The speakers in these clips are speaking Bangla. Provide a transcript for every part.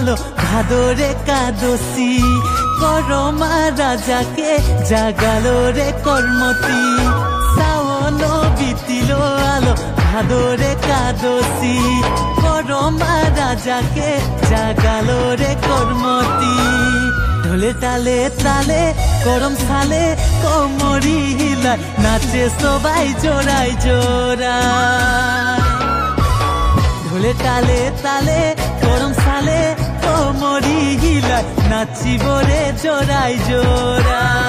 আলো ভাদরে কাদসি করমা রাজাকে জাগালো রে কর্মতি শ্রাবণ বিতিল আলো ভাদরে কাদসি করমা রাজাকে জাগালো রে কর্মতি ঢোলে তালে তালে গরম সালে কোমরি হিলায় নাচে সবাই জোড়ায় জোড়ায় ঢোলে তালে তালে গরম সালে কোমরি হিলায় নাচিব রে জোড়ায় জোড়ায়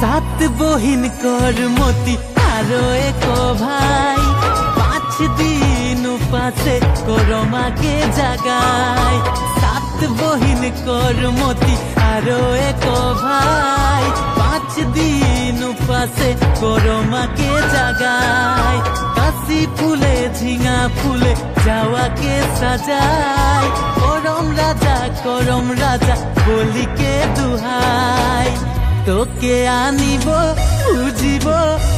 सात बहिन करमती आरो एक भाई 5 दिन उपासे करमा के जगाय सात बहिन करमती आरो एक भाई 5 दिन उपासे करमा के जगाय काशी फुले झिंगा फुले जावा के सजाय करम राजा बोली के दुहाई তোকে আনিব বুঝিব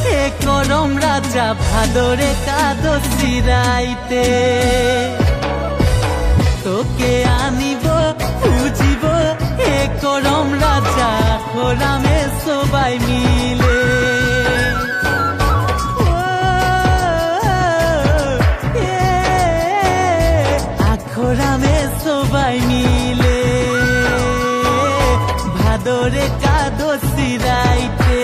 হে করম রাজা ভাদরে কাদসি রাইতে তোকে আনিব বুঝিব হে করম রাজা খোরামে সবাই মিলে আখরামে সবাই মিলে ভাদরে কাদসি রাইতে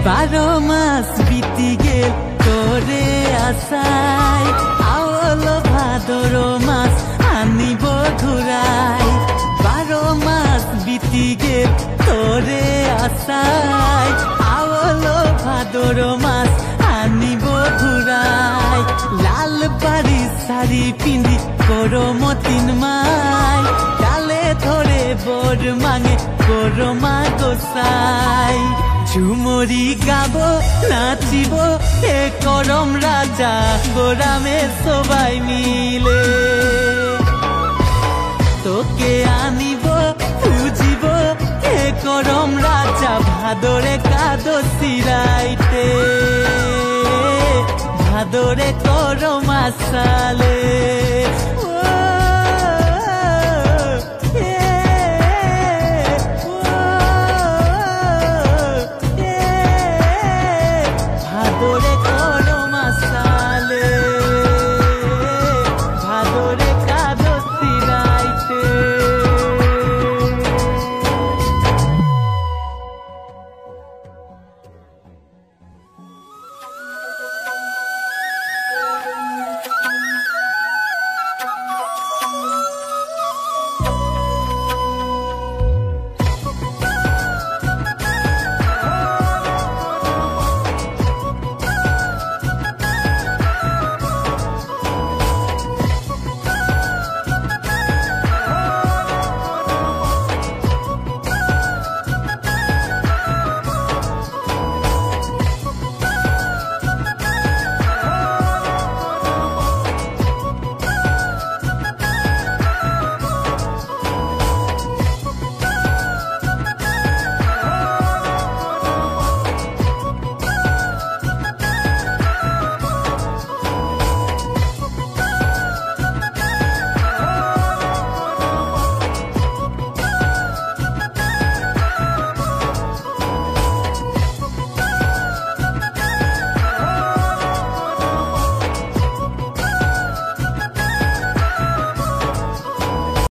बारो मास बीती गेल तोरे आशाय आवलो भादरो मास आनिब घुराय 12 मास बीती गेल तोरे आशाय आवलो भादरो मास आनिब घुराय लाल बाड़ी शाड़ी पिंदी करमतिन माय डाले धरे बर मांगे करमा गोसाई झुमरी गाबो नाचिब হে করম রাজা গোরামে সবাই মিলে তোকে আনিব বুঝিব হে করম রাজা ভাদরে কাদসি রাইতে ভাদরে করমা সালে